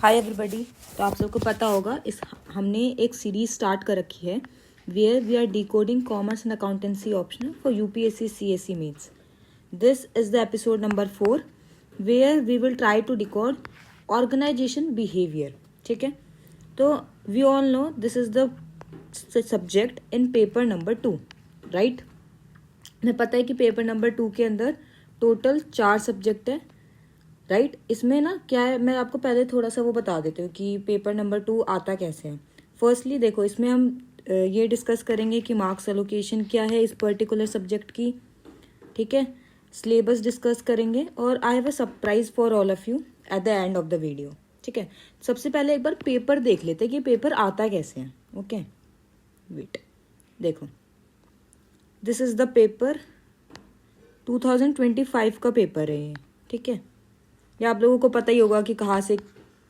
Hi everybody. तो आप सबको पता होगा हमने एक सीरीज स्टार्ट कर रखी है where we are decoding commerce and accountancy optional for UPSC CSC mains. This is the episode number 4 where we will try to decode organisation behaviour. ठीक है, तो we all know this is the subject in paper number 2, right. हमें पता है कि paper number 2 के अंदर total 4 subject है, राइट। इसमें ना क्या है, मैं आपको पहले थोड़ा सा वो बता देती हूँ कि पेपर नंबर 2 आता कैसे है। फर्स्टली देखो, इसमें हम ये डिस्कस करेंगे कि मार्क्स एलोकेशन क्या है इस पर्टिकुलर सब्जेक्ट की, ठीक है। सिलेबस डिस्कस करेंगे और आई have a surprise for all of you at the end of the video, ठीक है। सबसे पहले एक बार पेपर देख लेते हैं कि पेपर आता कैसे है। ओके वेट, देखो दिस इज द पेपर 2025 का पेपर है ये, ठीक है। या आप लोगों को पता ही होगा कि कहाँ से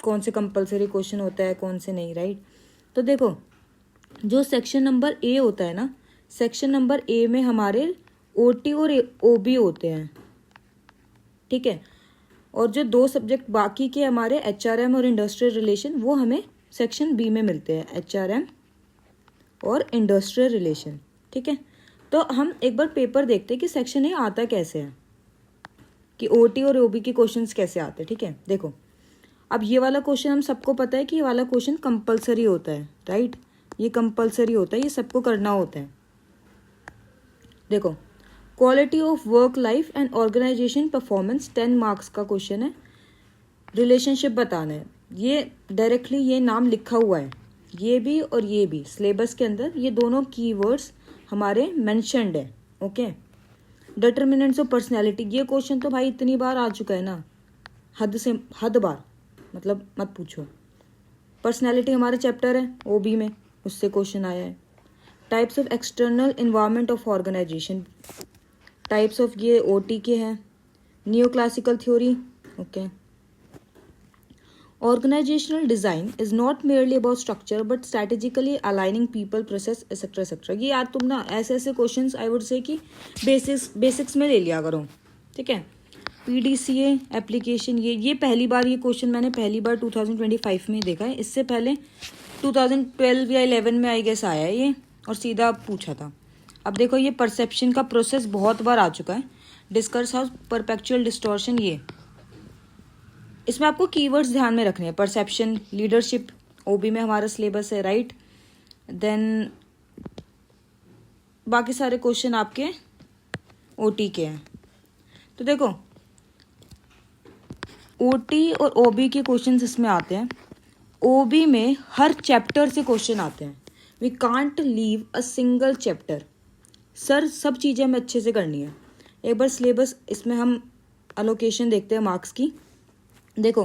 कौन से कंपलसरी क्वेश्चन होता है, कौन से नहीं, राइट। तो देखो, जो सेक्शन नंबर ए होता है ना, सेक्शन नंबर ए में हमारे ओटी और ओबी होते हैं, ठीक है। और जो 2 सब्जेक्ट बाकी के हमारे एचआरएम और इंडस्ट्रियल रिलेशन, वो हमें सेक्शन बी में मिलते हैं, एचआरएम और इंडस्ट्रियल रिलेशन, ठीक है। तो हम एक बार पेपर देखते हैं कि सेक्शन ए आता कैसे है, कि ओटी और ओबी के क्वेश्चंस कैसे आते हैं, ठीक है। देखो, अब ये वाला क्वेश्चन हम सबको पता है कि ये वाला क्वेश्चन कंपलसरी होता है, राइट। ये कंपलसरी होता है, ये सबको करना होता है। देखो, quality of work life and organisation performance 10 marks का क्वेश्चन है। रिलेशनशिप बताना है, ये डायरेक्टली ये नाम लिखा हुआ है, ये भी और ये भी सिलेबस के अंदर ये दोनों कीवर्ड्स हमारे मेंशन्ड है, ओके। डिटर्मिनेंट्स ऑफ पर्सनैलिटी, ये क्वेश्चन तो भाई इतनी बार आ चुका है ना, हद से हद बार, मतलब मत पूछो। पर्सनैलिटी हमारे चैप्टर है ओबी में, उससे क्वेश्चन आया है। Types of external environment of organisation, types of ये ओटी के हैं। New classical theory, okay. Organisational design is not merely about structure but strategically aligning people, process etcetera etcetera. ये यार तुम ना ऐसे ऐसे क्वेश्चंस आई वुड से कि बेसिक्स में ले लिया करो, ठीक है। पीडीसीए एप्लीकेशन, ये पहली बार ये क्वेश्चन मैंने पहली बार 2025 में देखा है। इससे पहले 2012 या 11 में आई गेस आया है ये, और सीधा पूछा था। अब देखो, ये परसेप्शन का प्रोसेस बहुत बार आ चुका है। डिस्कस हाउस, परपेचुअल डिस्टॉर्शन, ये इसमें आपको कीवर्ड्स ध्यान में रखने हैं। परसेप्शन, लीडरशिप ओबी में हमारा सिलेबस है, राइट। देन बाकी सारे क्वेश्चन आपके ओटी के हैं। तो देखो, ओटी और ओबी के क्वेश्चंस इसमें आते हैं। ओबी में हर चैप्टर से क्वेश्चन आते हैं। We can't leave a single chapter. Sir, सब चीज़ें हमें अच्छे से करनी है। एक बार सिलेबस इसमें हम अलोकेशन देखते हैं मार्क्स की। देखो,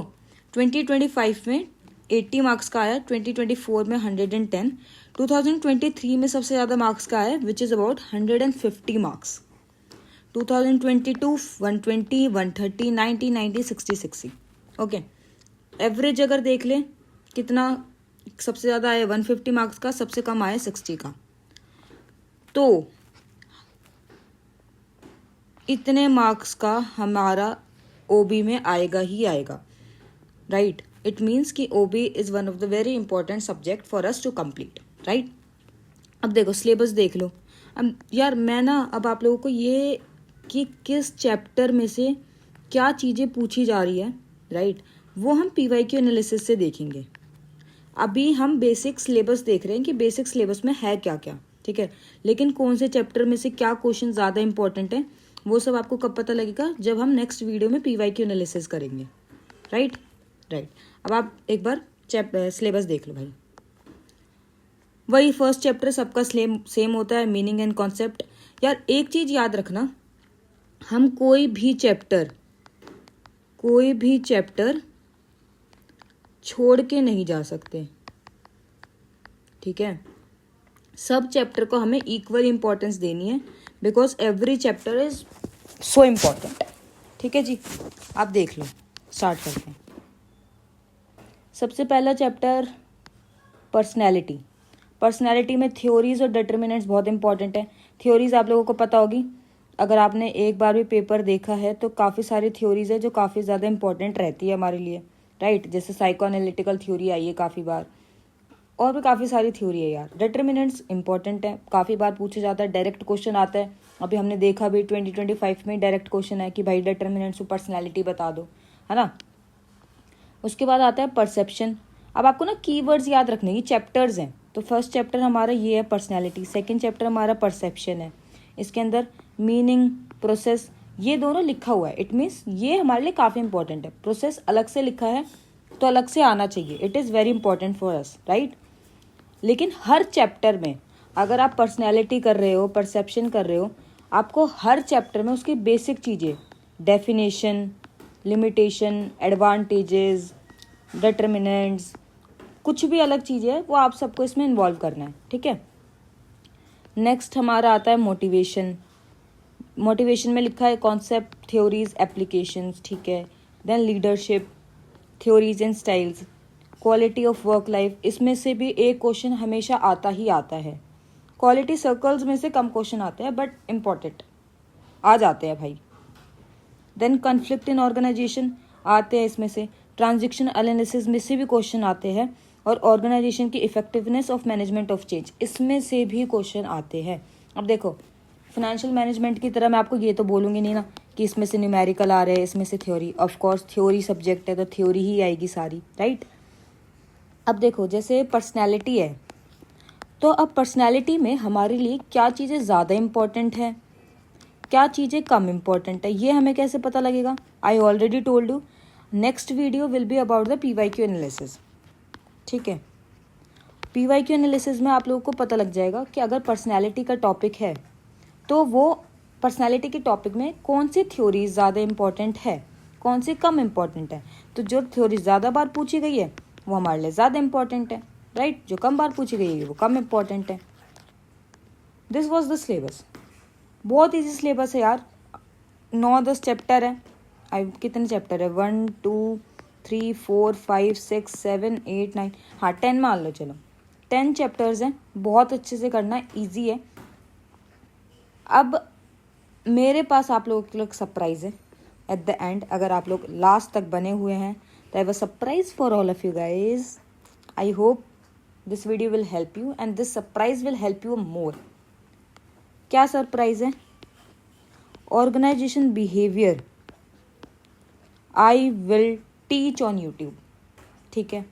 2025 में 80 मार्क्स का आया, 2024 में 110, 2023 में सबसे ज़्यादा मार्क्स का आया which is about 150 marks. 2022 120, 130, 90, 90, 60, 60, okay. Average अगर देख ले कितना सबसे ज़्यादा आया 150 मार्क्स का, सबसे कम आया 60 का। तो इतने मार्क्स का हमारा ओबी में आएगा ही आएगा, राइट। इट मीन्स कि OB is one of the very important subject for us to complete, right. अब देखो, सिलेबस देख लो। अब यार मैं ना अब आप लोगों को ये कि किस चैप्टर में से क्या चीज़ें पूछी जा रही है, राइट, वो हम पीवाईक्यू एनालिसिस से देखेंगे। अभी हम बेसिक सिलेबस देख रहे हैं कि बेसिक सिलेबस में है क्या क्या, ठीक है। लेकिन कौन से चैप्टर में से क्या क्वेश्चन ज़्यादा इंपॉर्टेंट है, वो सब आपको कब पता लगेगा, जब हम नेक्स्ट वीडियो में पीवाईक्यू एनालिसिस करेंगे, राइट। अब आप एक बार सिलेबस देख लो भाई। वही फर्स्ट चैप्टर सबका सेम होता है, मीनिंग एंड कॉन्सेप्ट। यार एक चीज़ याद रखना, हम कोई भी चैप्टर छोड़ के नहीं जा सकते, ठीक है। सब चैप्टर को हमें इक्वल इंपॉर्टेंस देनी है because every chapter is so important, ठीक है जी। आप देख लो, स्टार्ट करते हैं। सबसे पहला चैप्टर पर्सनैलिटी में थ्योरीज और डिटर्मिनेंट्स बहुत इंपॉर्टेंट है। थ्योरीज आप लोगों को पता होगी, अगर आपने एक बार भी पेपर देखा है तो काफ़ी सारी थ्योरीज है जो काफ़ी ज़्यादा इंपॉर्टेंट रहती है हमारे लिए, राइट। जैसे साइको एनालिटिकल थ्योरी आई है काफ़ी बार, और भी काफ़ी सारी थ्योरी है यार। डिटर्मिनेंट्स इंपॉर्टेंट है, काफ़ी बार पूछा जाता है, डायरेक्ट क्वेश्चन आता है। अभी हमने देखा भी 2025 में डायरेक्ट क्वेश्चन है कि भाई डिटर्मिनेंट्स ऑफ पर्सनैलिटी बता दो, है ना। उसके बाद आता है परसेप्शन। अब आपको ना कीवर्ड्स याद रखने की, चैप्टर्स हैं। तो फर्स्ट चैप्टर हमारा ये है पर्सनैलिटी, सेकेंड चैप्टर हमारा परसेप्शन है। इसके अंदर मीनिंग, प्रोसेस, ये दोनों लिखा हुआ है। इट मीन्स ये हमारे लिए काफ़ी इंपॉर्टेंट है। प्रोसेस अलग से लिखा है तो अलग से आना चाहिए, it is very important for us, right. लेकिन हर चैप्टर में अगर आप पर्सनैलिटी कर रहे हो, परसेप्शन कर रहे हो, आपको हर चैप्टर में उसकी बेसिक चीज़ें, डेफिनेशन, लिमिटेशन, एडवांटेजेस, डिटर्मिनेंट्स, कुछ भी अलग चीज़ें है वो आप सबको इसमें इन्वॉल्व करना है, ठीक है। नेक्स्ट हमारा आता है मोटिवेशन। मोटिवेशन में लिखा है कॉन्सेप्ट, थ्योरीज, एप्लीकेशंस, ठीक है। Then leadership, theories and styles, quality of work life. इसमें से भी एक क्वेश्चन हमेशा आता ही आता है। क्वालिटी सर्कल्स में से कम क्वेश्चन आते हैं बट इम्पॉर्टेंट आ जाते हैं भाई। देन कॉन्फ्लिक्ट इन ऑर्गेनाइजेशन आते हैं इसमें से। ट्रांजेक्शन एनालिसिस में से भी क्वेश्चन आते हैं। और ऑर्गेनाइजेशन की effectiveness of management of change, इसमें से भी क्वेश्चन आते हैं। अब देखो फाइनेंशियल मैनेजमेंट की तरह मैं आपको ये तो बोलूँगी नहीं ना कि इसमें से न्यूमेरिकल आ रहे हैं, इसमें से theory. Of course theory subject है तो थ्योरी ही आएगी सारी, राइट। अब देखो जैसे पर्सनैलिटी है, तो अब पर्सनैलिटी में हमारे लिए क्या चीज़ें ज़्यादा इम्पॉर्टेंट है, क्या चीज़ें कम इम्पॉर्टेंट है, ये हमें कैसे पता लगेगा। I already told you, next video will be about the PYQ analysis, ठीक है। PYQ एनालिसिस में आप लोगों को पता लग जाएगा कि अगर पर्सनैलिटी का टॉपिक है तो वो पर्सनैलिटी के टॉपिक में कौन सी थ्योरी ज़्यादा इम्पॉर्टेंट है, कौन सी कम इम्पॉर्टेंट है। तो जो थ्योरी ज़्यादा बार पूछी गई है वो हमारे लिए ज़्यादा इम्पॉर्टेंट है, राइट। जो कम बार पूछी गई है वो कम इम्पॉर्टेंट है। This was the syllabus. बहुत ईजी सिलेबस है यार, 9-10 चैप्टर है। कितने चैप्टर है, 1 2 3 4 5 6 7 8 9, हाँ 10 मान लो, चलो 10 चैप्टर्स हैं। बहुत अच्छे से करना है, ईजी है। अब मेरे पास आप लोगों के लिए सरप्राइज है एट द एंड। अगर आप लोग लास्ट तक बने हुए हैं तो I have a surprise for all of you guys. I hope this video will help you and this surprise will help you more. क्या सरप्राइज है? Organisation behaviour I will teach on YouTube, ठीक है।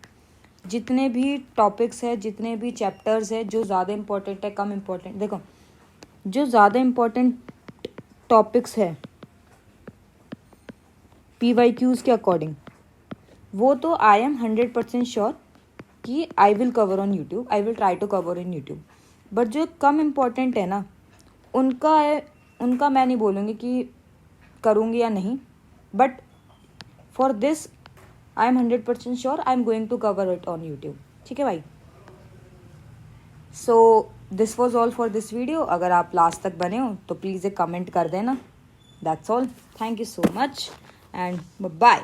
जितने भी topics है, जितने भी chapters है, जो ज़्यादा इम्पोर्टेंट है, कम इम्पोर्टेंट, देखो जो ज़्यादा इम्पोर्टेंट टॉपिक्स है PYQs के अकॉर्डिंग, वो तो आई एम 100% श्योर कि I will cover on YouTube, I will try to cover in YouTube. But जो कम इम्पोर्टेंट है ना, उनका मैं नहीं बोलूँगी कि करूँगी या नहीं, but for this I am 100% sure I am going to cover it on YouTube, ठीक है भाई। So this was all for this video. अगर आप लास्ट तक बने हो तो प्लीज़ एक कमेंट कर देना। That's all, thank you so much and bye.